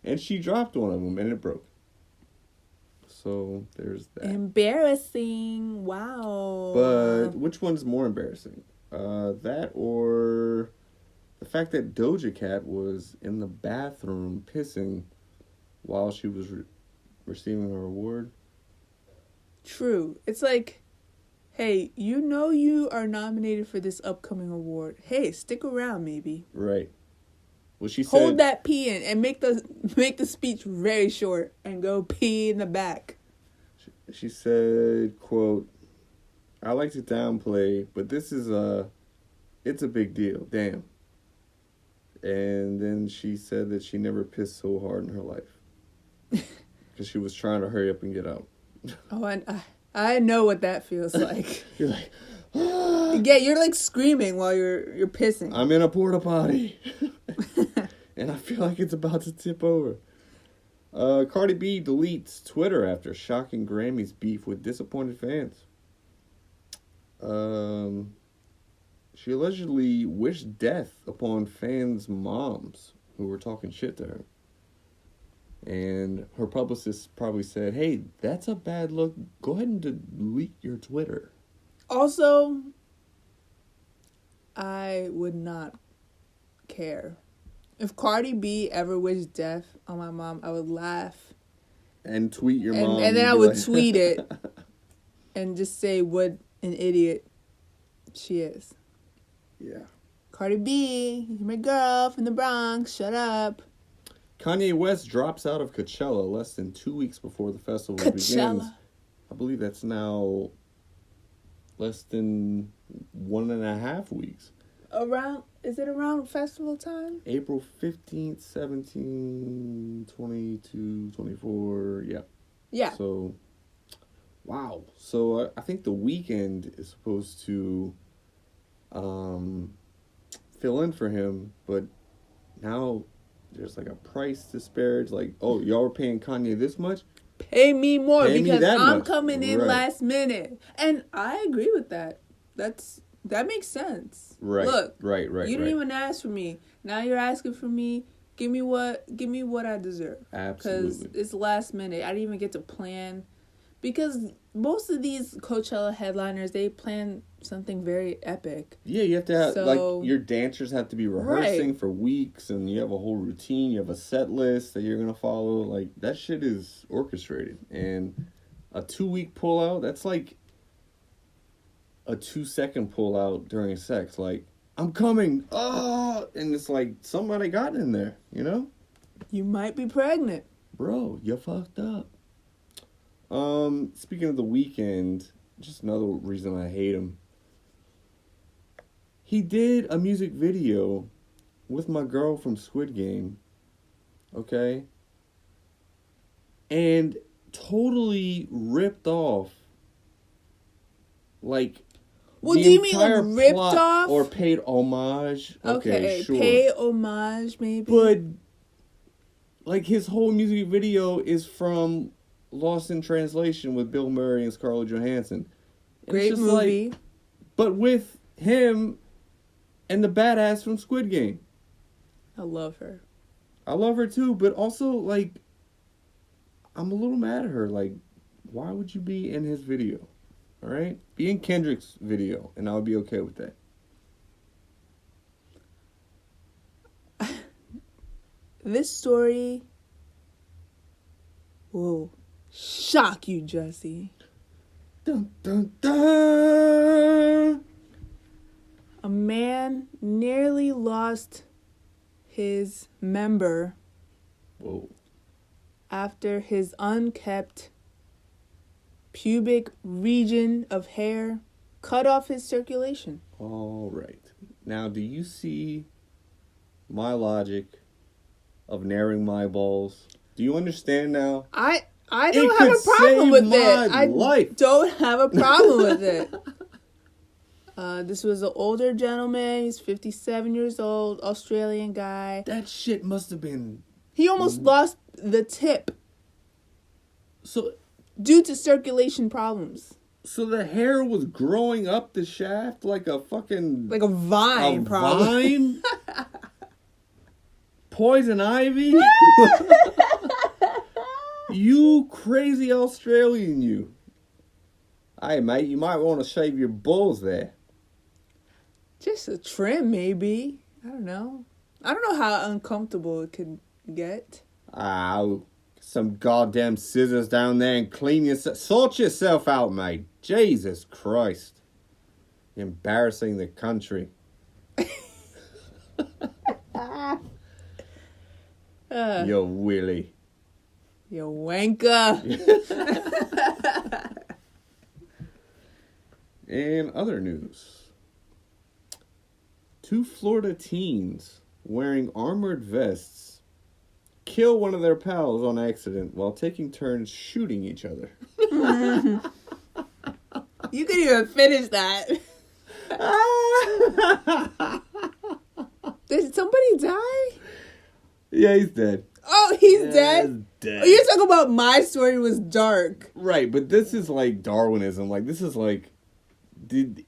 And she dropped one of them and it broke. So there's that. Embarrassing. Wow. But which one's more embarrassing? That or the fact that Doja Cat was in the bathroom pissing while she was receiving her award? True. It's like, hey, you know you are nominated for this upcoming award. Hey, stick around, maybe. Right. Well, she said, hold that pee in and make the speech very short and go pee in the back. She said, quote, I like to downplay, but this is it's a big deal. Damn. And then she said that she never pissed so hard in her life. Because she was trying to hurry up and get out. Oh, I know what that feels like. You're like, yeah, you're like screaming while you're pissing. I'm in a porta potty. And I feel like it's about to tip over. Cardi B deletes Twitter after shocking Grammys beef with disappointed fans. She allegedly wished death upon fans' moms who were talking shit to her. And her publicist probably said, hey, that's a bad look. Go ahead and delete your Twitter. Also, I would not care. If Cardi B ever wished death on my mom, I would laugh. And tweet your mom. And then I would tweet it and just say what an idiot she is. Yeah. Cardi B, you're my girl from the Bronx. Shut up. Kanye West drops out of Coachella less than 2 weeks before the festival begins. I believe that's now less than 1.5 weeks. Is it around festival time? April 15th, 17, 22, 24, yeah. Yeah. So, wow. So I think the weekend is supposed to fill in for him, but now there's like a price disparage. Like, oh, y'all were paying Kanye this much? Pay me more because I'm much. coming in last minute. And I agree with that. That makes sense. Right. Look, right. You didn't even ask for me. Now you're asking for me. Give me what I deserve. Absolutely. Because it's last minute. I didn't even get to plan. Because most of these Coachella headliners, they plan something very epic. Yeah, you have to have, like, your dancers have to be rehearsing for weeks, and you have a whole routine, you have a set list that you're going to follow. Like, that shit is orchestrated. And a 2-week pullout, that's like a 2-second pullout during sex. Like, I'm coming, and it's like, somebody got in there, you know? You might be pregnant. Bro, you fucked up. Speaking of The Weeknd, just another reason I hate him. He did a music video with my girl from Squid Game, okay? And totally ripped off, like, well, do you mean like ripped off? Or paid homage. Okay, sure. Pay homage, maybe. But, like, his whole music video is from Lost in Translation with Bill Murray and Scarlett Johansson. And great movie. Like, but with him and the badass from Squid Game. I love her. I love her too, but also, like, I'm a little mad at her. Like, why would you be in his video? All right? Be in Kendrick's video, and I would be okay with that. This story will shock you, Jesse. Dun, dun, dun. A man nearly lost his member after his unkept pubic region of hair cut off his circulation. All right. Now, do you see my logic of narrowing my balls? Do you understand now? I don't have a problem with it. I don't have a problem with it. This was an older gentleman. He's 57 years old, Australian guy. That shit must have been... He almost lost the tip So due to circulation problems. So the hair was growing up the shaft like a fucking... Like a vine, probably. Vine? Poison ivy? You crazy Australian, you. Hey, mate, you might want to shave your balls there. Just a trim, maybe. I don't know. I don't know how uncomfortable it could get. Oh, some goddamn scissors down there and clean yourself. Sort yourself out, mate. Jesus Christ. You're embarrassing the country. You Willie. You wanker. In other news, 2 Florida teens wearing armored vests kill one of their pals on accident while taking turns shooting each other. You could even finish that. Did somebody die? Yeah, he's dead. Oh, he's dead? Dead. Oh, you're talking about my story was dark. Right, but this is like Darwinism. Like, this is like, did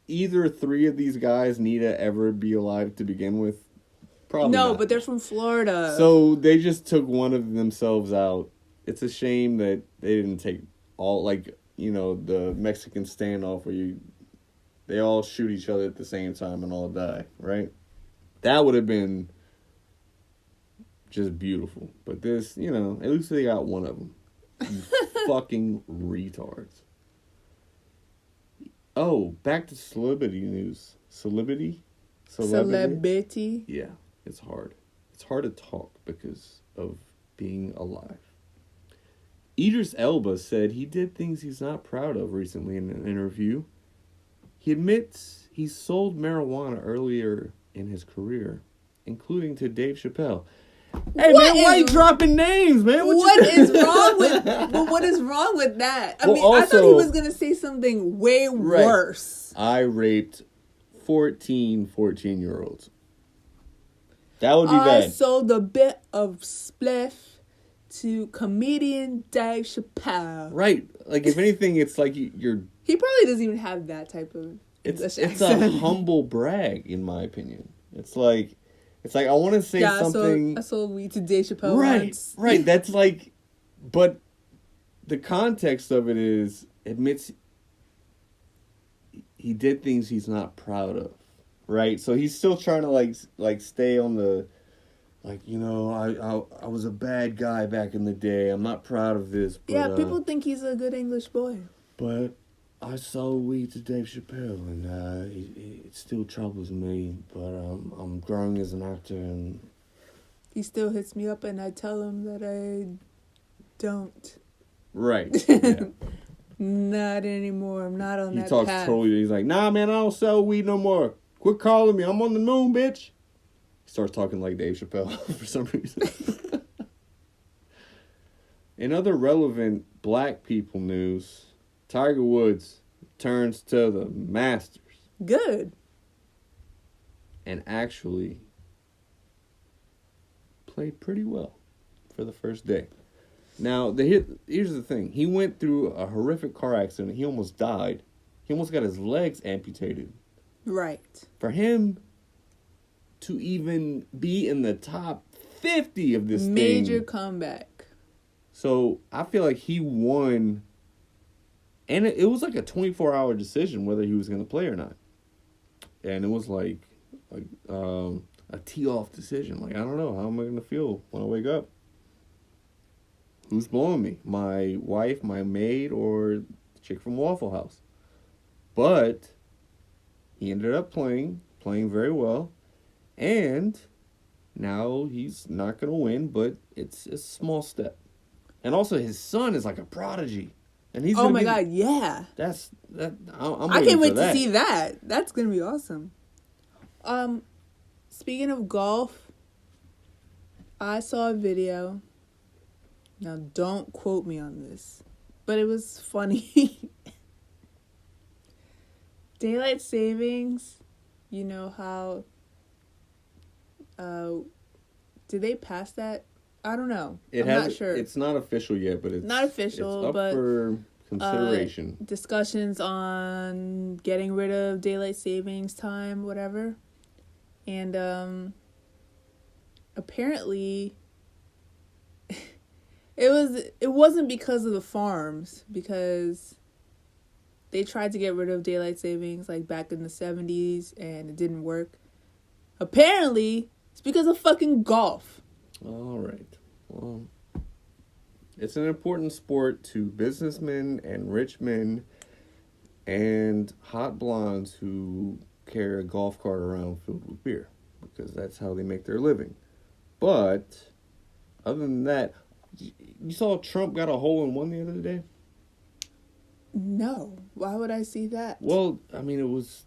either 3 of these guys need to ever be alive to begin with? Probably No, not. but they're from Florida. So they just took one of themselves out. It's a shame that they didn't take all, like, you know, the Mexican standoff where they all shoot each other at the same time and all die, right? That would have been just beautiful. But this, you know, at least they got one of them. You fucking retards. Oh, back to Celebittie news. Celebittie? Celebittie. Yeah, it's hard. It's hard to talk because of being alive. Idris Elba said he did things he's not proud of recently in an interview. He admits he sold marijuana earlier in his career, including to Dave Chappelle. Hey, What man, why is- you dropping names, man? What is wrong with? But what is wrong with that? I Well, mean, I thought he also- was gonna say something way Right. worse. I raped 14-year-olds. That would be I bad. sold a bit of spliff to comedian Dave Chappelle. Right. Like, if anything, it's like you're... He probably doesn't even have that type of It's English a accent. humble brag, in my opinion. It's like I want to say something... I sold weed to Dave Chappelle Right, once. right. That's like... But the context of it is, admits he did things he's not proud of. Right? So he's still trying to, like stay on the... Like, you know, I was a bad guy back in the day. I'm not proud of this. But, Yeah, people think he's a good English boy. But I sold weed to Dave Chappelle, and it still troubles me. But I'm growing as an actor, and He still hits me up, and I tell him that I don't. right, yeah. Not anymore. I'm not on He that talks path. totally. He's like, nah, man, I don't sell weed no more. Quit calling me. I'm on the moon, bitch. He starts talking like Dave Chappelle for some reason. In other relevant black people news, Tiger Woods turns to the Masters Good. and actually played pretty well for the first day. Now, here's the thing. He went through a horrific car accident. He almost died. He almost got his legs amputated. Right. For him to even be in the top 50 of this Major thing. comeback. So, I feel like he won. And it was like a 24-hour decision whether he was going to play or not. And it was like a tee-off decision. Like, I don't know. How am I going to feel when I wake up? Who's blowing me? My wife, my maid, or the chick from Waffle House? But he ended up playing very well. And now he's not going to win, but it's a small step. And also his son is like a prodigy. And he's Oh my God, yeah. I'm I waiting can't wait for to that. see that. That's going to be awesome. Speaking of golf, I saw a video. Now, don't quote me on this, but it was funny. Daylight savings, you know how, did they pass that? I don't know. I'm not sure. It's not official yet, but it's not official, it's up but for consideration. Discussions on getting rid of daylight savings time, whatever. And apparently it wasn't because of the farms, because they tried to get rid of daylight savings like back in the 70s and it didn't work. Apparently it's because of fucking golf. All right. Well, it's an important sport to businessmen and rich men and hot blondes who carry a golf cart around filled with beer, because that's how they make their living. But other than that, you saw Trump got a hole-in-one the other day? No. Why would I see that? Well, I mean, it was,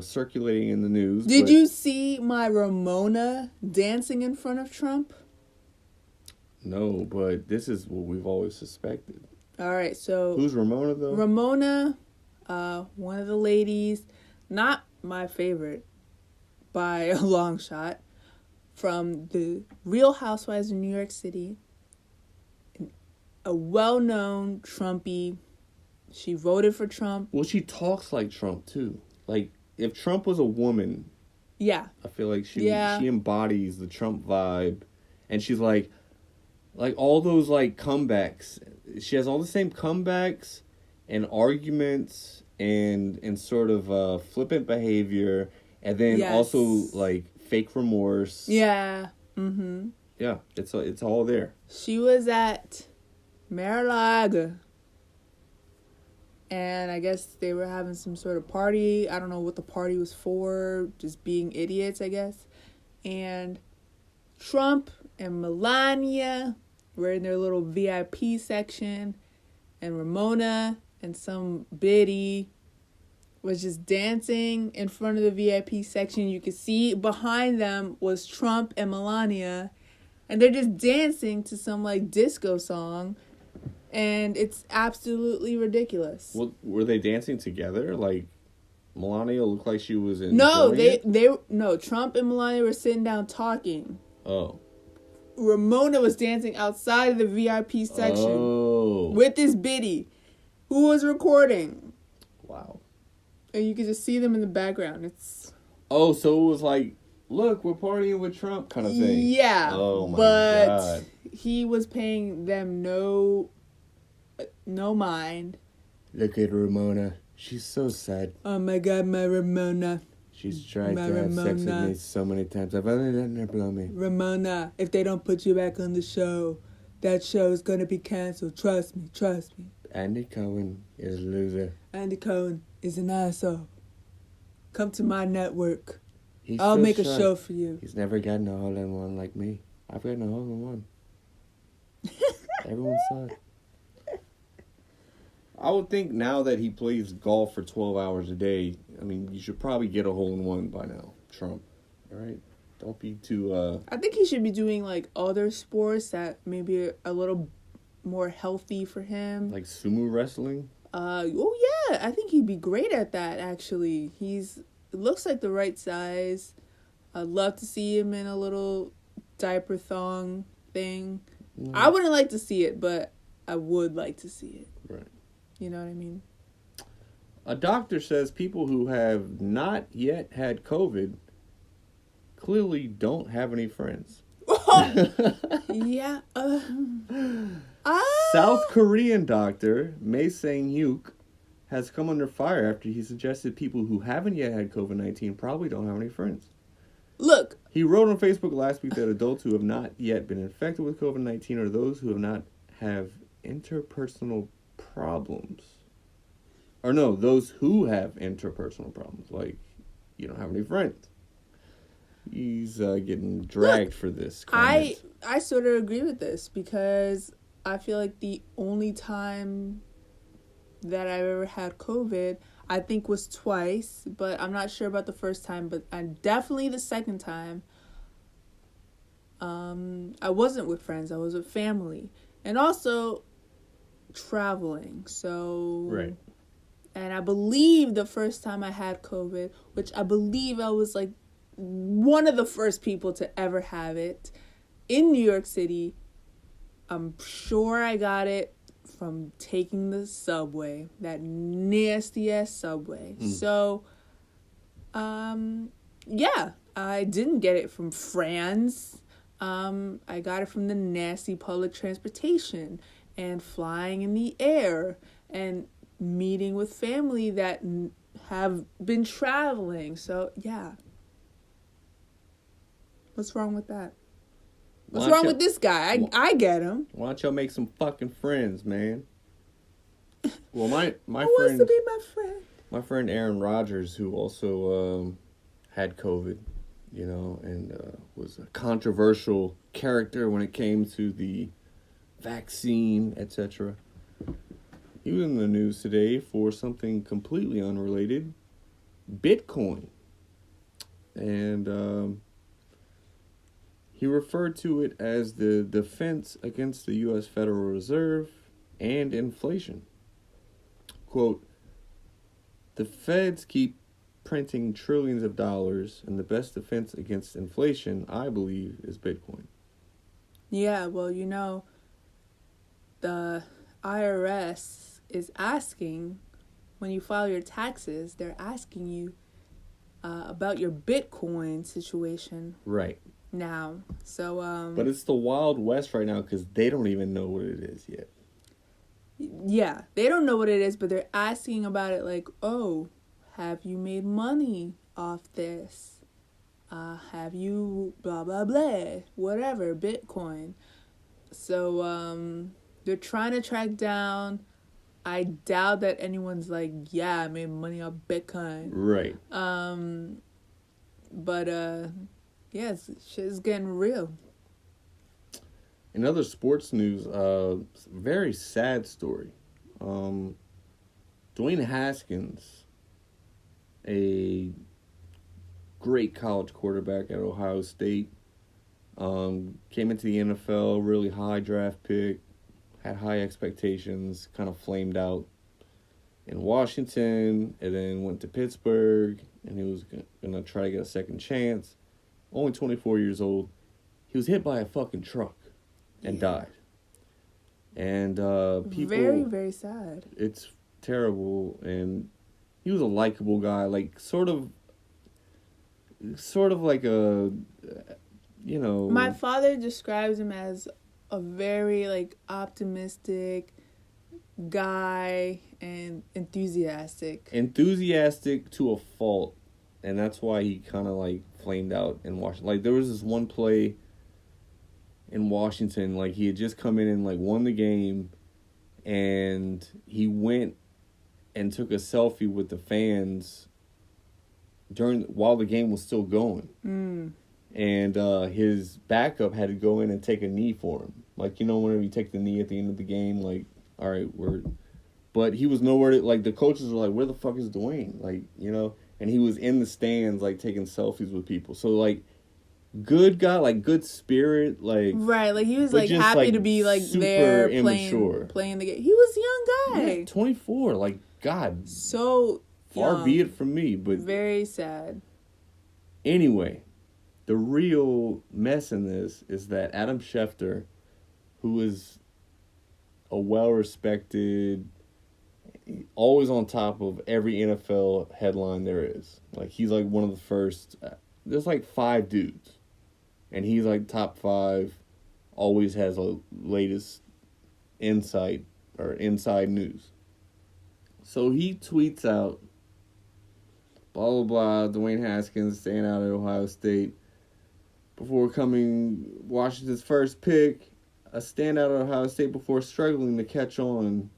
circulating in the news. Did you see my Ramona dancing in front of Trump? No, but this is what we've always suspected. All right, so... Who's Ramona, though? Ramona, one of the ladies, not my favorite by a long shot, from the Real Housewives of New York City. A well-known Trumpy. She voted for Trump. Well, she talks like Trump, too. Like, if Trump was a woman... Yeah. I feel like she embodies the Trump vibe. And she's like all those comebacks. She has all the same comebacks and arguments and sort of flippant behavior, and then also fake remorse. Yeah. Mm-hmm. Yeah, it's all there. She was at Mar-a-Lago, and I guess they were having some sort of party. I don't know what the party was for, just being idiots, I guess. And Trump and Melania were in their little VIP section, and Ramona and some biddy was just dancing in front of the VIP section. You could see behind them was Trump and Melania, and they're just dancing to some disco song, and it's absolutely ridiculous. Well, were they dancing together? Melania looked like she was in. No, Trump and Melania were sitting down talking. Oh. Ramona was dancing outside of the VIP section with this biddy who was recording. Wow. And you could just see them in the background. It's... Oh, so it was look, we're partying with Trump kind of thing. Yeah. Oh, my But God. he was paying them no mind. Look at Ramona. She's so sad. Oh, my God, my Ramona. She's tried to have sex with me so many times. I've only let her blow me. Ramona, if they don't put you back on the show, that show is going to be canceled. Trust me. Andy Cohen is a loser. Andy Cohen is an asshole. Come to my network. He's I'll so make a shy. show for you. He's never gotten a hole-in-one like me. I've gotten a hole-in-one. Everyone saw it. I would think now that he plays golf for 12 hours a day, I mean, you should probably get a hole-in-one by now, Trump. All right? Don't be too... I think he should be doing, other sports that maybe are a little more healthy for him. Like sumo wrestling? Yeah. I think he'd be great at that, actually. It looks like the right size. I'd love to see him in a little diaper thong thing. Mm. I wouldn't like to see it, but I would like to see it. Right. You know what I mean? A doctor says people who have not yet had COVID clearly don't have any friends. Yeah. South Korean doctor Mae Sang-hyuk has come under fire after he suggested people who haven't yet had COVID-19 probably don't have any friends. Look. He wrote on Facebook last week that adults who have not yet been infected with COVID-19 are those who have interpersonal problems. Or no, those who have interpersonal problems. You don't have any friends. He's getting dragged for this comment. I sort of agree with this, because I feel like the only time that I've ever had COVID, I think, was twice, but I'm not sure about the first time, but definitely the second time. I wasn't with friends, I was with family, and also traveling. So right. And I believe the first time I had COVID, which I believe I was like one of the first people to ever have it in New York City. I'm sure I got it from taking the subway, that nasty ass subway. So, yeah, I didn't get it from France. I got it from the nasty public transportation and flying in the air and meeting with family that have been traveling. So, yeah. What's wrong with that? What's wrong with this guy? I get him. Why don't y'all make some fucking friends, man? Well, my Who friend wants to be my friend? My friend Aaron Rodgers, who also had COVID, and was a controversial character when it came to the vaccine, etc. He was in the news today for something completely unrelated, Bitcoin. And he referred to it as the defense against the U.S. Federal Reserve and inflation. Quote, "The feds keep printing trillions of dollars, and the best defense against inflation, I believe, is Bitcoin." Yeah, well, the IRS is asking, when you file your taxes, they're asking you about your Bitcoin situation. Right. Now, so but it's the Wild West right now because they don't even know what it is yet. Yeah, they don't know what it is, but they're asking about it like, oh, have you made money off this? Have you blah blah blah, whatever, Bitcoin. So they're trying to track down. I doubt that anyone's like, yeah, I made money off Bitcoin. Right. But yeah, shit's getting real. In other sports news, very sad story. Dwayne Haskins, a great college quarterback at Ohio State, came into the NFL, really high draft pick, had high expectations, kind of flamed out in Washington, and then went to Pittsburgh, and he was going to try to get a second chance. Only 24 years old. He was hit by a fucking truck and died. And people... Very, very sad. It's terrible, and he was a likable guy, like, sort of like a, My father describes him as a very, like, optimistic guy and enthusiastic. Enthusiastic to a fault, and that's why he kind of, like, flamed out in Washington. Like, there was this one play in Washington, like, he had just come in and, like, won the game, and he went and took a selfie with the fans while the game was still going. And his backup had to go in and take a knee for him. Like, whenever you take the knee at the end of the game, like, all right, but he was nowhere to, like, the coaches were like, where the fuck is Dwayne? Like, and he was in the stands, like, taking selfies with people. So, like, good guy, like, good spirit, like... Right, like, he was, like, happy like, to be, like, there playing the game. He was a young guy. Yeah, 24, like, God. So far be it from me, but... Very sad. Anyway, the real mess in this is that Adam Schefter, who is a well-respected, always on top of every NFL headline there is. Like, he's, like, one of the first... There's, like, 5 dudes. And he's, like, top 5. Always has a latest insight or inside news. So he tweets out, blah, blah, blah, Dwayne Haskins staying out at Ohio State. Before coming Washington's first pick, a standout at Ohio State before struggling to catch on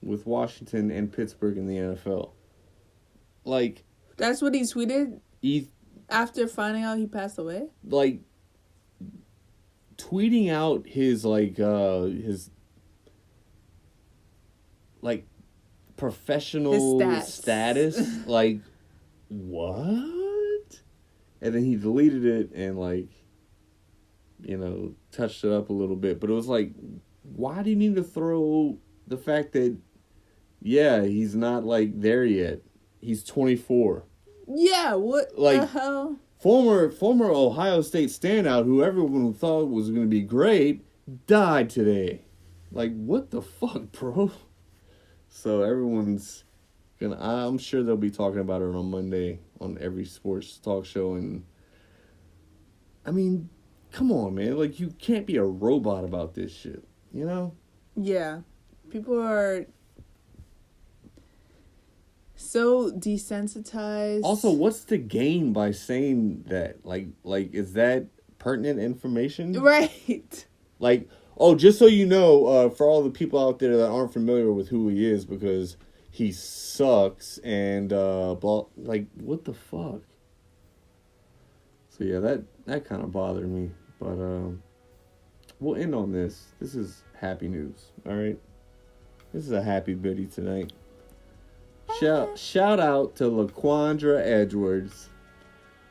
with Washington and Pittsburgh in the NFL. Like... That's what he tweeted? After finding out he passed away? Like, tweeting out his, like, professional status. Like, what? And then he deleted it and, like, touched it up a little bit. But it was like, why do you need to throw the fact that Yeah, he's not like there yet. He's 24. Yeah, what the Like hell? former Ohio State standout, who everyone thought was going to be great, died today. Like what the fuck, bro? So everyone's gonna. I'm sure they'll be talking about it on Monday on every sports talk show. And I mean, come on, man. Like you can't be a robot about this shit. You know? Yeah. People are so desensitized. Also, what's the gain by saying that? Like is that pertinent information? Right. Like, oh, just so you know, for all the people out there that aren't familiar with who he is, because he sucks and like what the fuck. So yeah, that kind of bothered me, but we'll end on this. This is happy news. All right, this is a happy bitty tonight. Shout out to LaQuandra Edwards,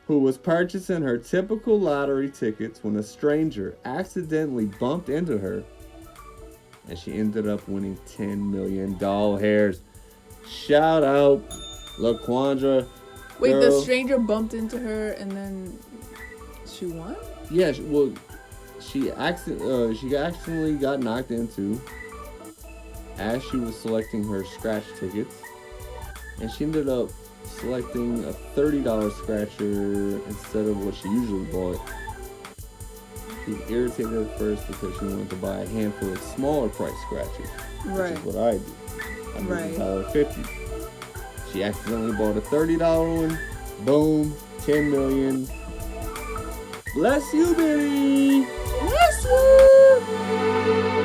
who was purchasing her typical lottery tickets when a stranger accidentally bumped into her, and she ended up winning $10 million. Shout out, LaQuandra. Wait, Girl. the stranger bumped into her and then she won? Yeah, well, she accidentally got knocked into as she was selecting her scratch tickets, and she ended up selecting a $30 scratcher instead of what she usually bought. She was irritated at first because she wanted to buy a handful of smaller price scratchers, Right. which is what I do. I use Right. $1.50. She accidentally bought a $30 one. Boom, 10 million. Bless you, Bitty. Bless you!